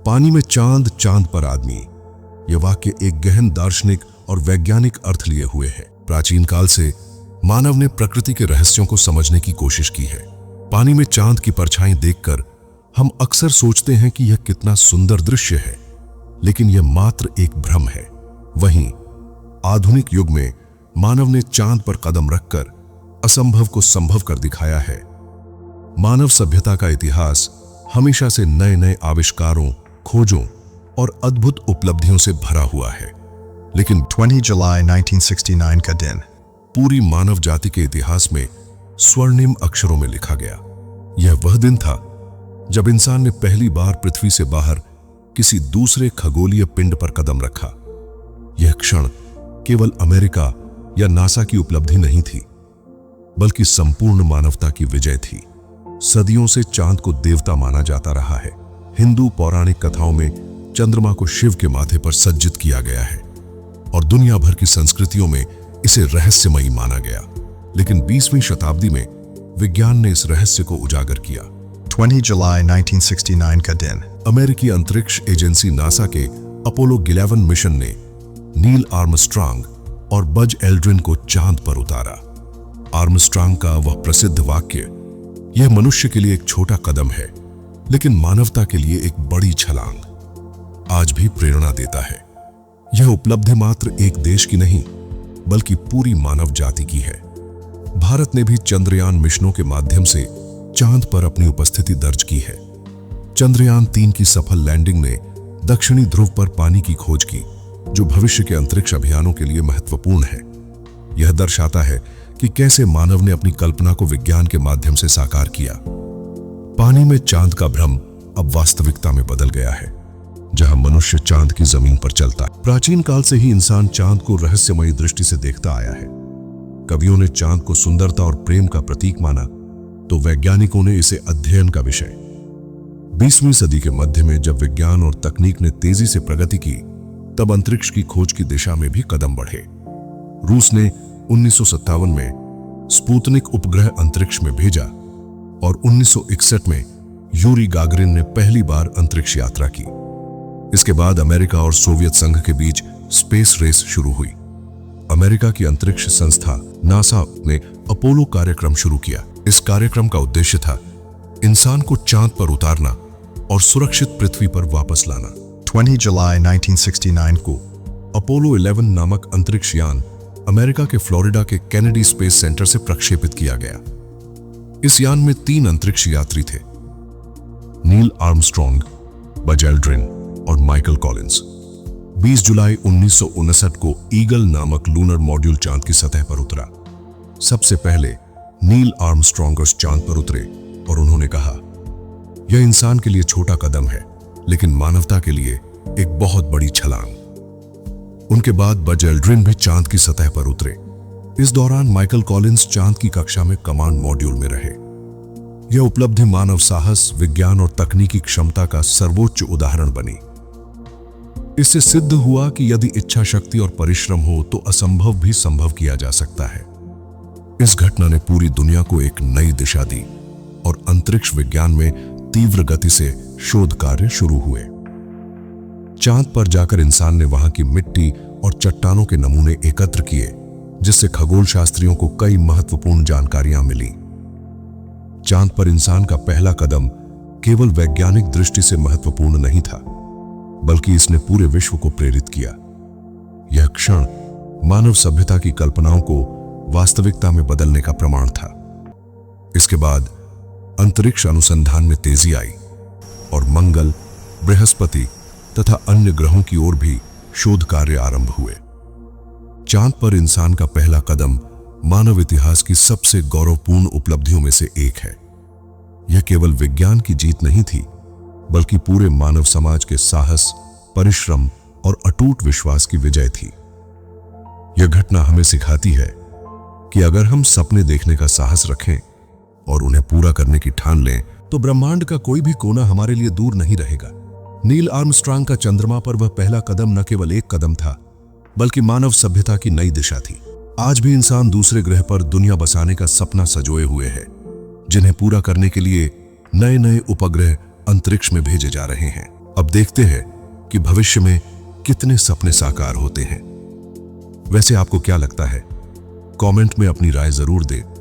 पानी में चांद, चांद पर आदमी। यह वाक्य एक गहन दार्शनिक और वैज्ञानिक अर्थ लिए हुए है। प्राचीन काल से मानव ने प्रकृति के रहस्यों को समझने की कोशिश की है। पानी में चांद की परछाई देखकर हम अक्सर सोचते हैं कि यह कितना सुंदर दृश्य है, लेकिन यह मात्र एक भ्रम है। वहीं आधुनिक युग में मानव ने चांद पर कदम रखकर असंभव को संभव कर दिखाया है। मानव सभ्यता का इतिहास हमेशा से नए नए आविष्कारों, खोजों और अद्भुत उपलब्धियों से भरा हुआ है। लेकिन 20 जुलाई 1969 का दिन पूरी मानव जाति के इतिहास में स्वर्णिम अक्षरों में लिखा गया। यह वह दिन था जब इंसान ने पहली बार पृथ्वी से बाहर किसी दूसरे खगोलीय पिंड पर कदम रखा। यह क्षण केवल अमेरिका या नासा की उपलब्धि नहीं थी, बल्कि संपूर्ण मानवता की विजय थी। सदियों से चांद को देवता माना जाता रहा है। हिंदू पौराणिक कथाओं में चंद्रमा को शिव के माथे पर सज्जित किया गया है और दुनिया भर की संस्कृतियों में इसे रहस्यमयी माना गया। लेकिन 20वीं शताब्दी में विज्ञान ने इस रहस्य को उजागर किया। 20 जुलाई 1969 का दिन अमेरिकी अंतरिक्ष एजेंसी नासा के अपोलो 11 मिशन ने नील आर्मस्ट्रांग और बज एल्ड्रिन को चांद पर उतारा। आर्मस्ट्रांग का वह प्रसिद्ध वाक्य, यह मनुष्य के लिए एक छोटा कदम है, लेकिन मानवता के लिए एक बड़ी छलांग, आज भी प्रेरणा देता है। यह उपलब्धि मात्र एक देश की नहीं, बल्कि पूरी मानव जाति की है। भारत ने भी चंद्रयान मिशनों के माध्यम से चांद पर अपनी उपस्थिति दर्ज की है। चंद्रयान 3 की सफल लैंडिंग ने दक्षिणी ध्रुव पर पानी की खोज की, जो भविष्य के अंतरिक्ष अभियानों के लिए महत्वपूर्ण है। यह दर्शाता है कि कैसे मानव ने अपनी कल्पना को विज्ञान के माध्यम से साकार किया। पानी में चांद का भ्रम अब वास्तविकता में बदल गया है, जहां मनुष्य चांद की जमीन पर चलता है। प्राचीन काल से ही इंसान चांद को रहस्यमयी दृष्टि से देखता आया है। कवियों ने चांद को सुंदरता और प्रेम का प्रतीक माना, तो वैज्ञानिकों ने इसे अध्ययन का विषय। 20वीं सदी के मध्य में जब विज्ञान और तकनीक ने तेजी से प्रगति की, तब अंतरिक्ष की खोज की दिशा में भी कदम बढ़े। रूस ने 1957 में स्पुतनिक उपग्रह अंतरिक्ष में भेजा और 1961 में यूरी गागरिन ने पहली बार अंतरिक्ष यात्रा की। इसके बाद अमेरिका और सोवियत संघ के बीच स्पेस रेस शुरू हुई। अमेरिका की अंतरिक्ष संस्था नासा ने अपोलो कार्यक्रम शुरू किया। इस कार्यक्रम का उद्देश्य था इंसान को चांद पर उतारना और सुरक्षित पृथ्वी पर वापस लाना। 20 जुलाई 1969 को अपोलो 11 नामक अंतरिक्ष यान अमेरिका के फ्लोरिडा के केनेडी स्पेस सेंटर से प्रक्षेपित किया गया। इस यान में 3 अंतरिक्ष यात्री थे, नील आर्मस्ट्रॉन्ग, बज एल्ड्रिन और माइकल कॉलिंस। 20 जुलाई 1959 को ईगल नामक लूनर मॉड्यूल चांद की सतह पर उतरा। सबसे पहले नील आर्मस्ट्रॉन्ग उस चांद पर उतरे और उन्होंने कहा, यह इंसान के लिए छोटा कदम है, लेकिन मानवता के लिए एक बहुत बड़ी छलांग। उनके बाद बज एल्ड्रिन भी चांद की सतह पर उतरे। इस दौरान माइकल कॉलिंस चांद की कक्षा में कमांड मॉड्यूल में रहे। यह उपलब्धि मानव साहस, विज्ञान और तकनीकी क्षमता का सर्वोच्च उदाहरण बनी। इससे सिद्ध हुआ कि यदि इच्छा शक्ति और परिश्रम हो तो असंभव भी संभव किया जा सकता है। इस घटना ने पूरी दुनिया को एक नई दिशा दी और अंतरिक्ष विज्ञान में तीव्र गति से शोध कार्य शुरू हुए। चांद पर जाकर इंसान ने वहां की मिट्टी और चट्टानों के नमूने एकत्र किए, जिससे खगोल शास्त्रियों को कई महत्वपूर्ण जानकारियां मिली। चांद पर इंसान का पहला कदम केवल वैज्ञानिक दृष्टि से महत्वपूर्ण नहीं था, बल्कि इसने पूरे विश्व को प्रेरित किया। यह क्षण मानव सभ्यता की कल्पनाओं को वास्तविकता में बदलने का प्रमाण था। इसके बाद अंतरिक्ष अनुसंधान में तेजी आई और मंगल, बृहस्पति तथा अन्य ग्रहों की ओर भी शोध कार्य आरंभ हुए। चांद पर इंसान का पहला कदम मानव इतिहास की सबसे गौरवपूर्ण उपलब्धियों में से एक है। यह केवल विज्ञान की जीत नहीं थी, बल्कि पूरे मानव समाज के साहस, परिश्रम और अटूट विश्वास की विजय थी। यह घटना हमें सिखाती है कि अगर हम सपने देखने का साहस रखें और उन्हें पूरा करने की ठान लें, तो ब्रह्मांड का कोई भी कोना हमारे लिए दूर नहीं रहेगा। नील आर्मस्ट्रांग का चंद्रमा पर वह पहला कदम न केवल एक कदम था, बल्कि मानव सभ्यता की नई दिशा थी। आज भी इंसान दूसरे ग्रह पर दुनिया बसाने का सपना सजोए हुए है, जिन्हें पूरा करने के लिए नए नए उपग्रह अंतरिक्ष में भेजे जा रहे हैं। अब देखते हैं कि भविष्य में कितने सपने साकार होते हैं। वैसे आपको क्या लगता है? कमेंट में अपनी राय जरूर दें।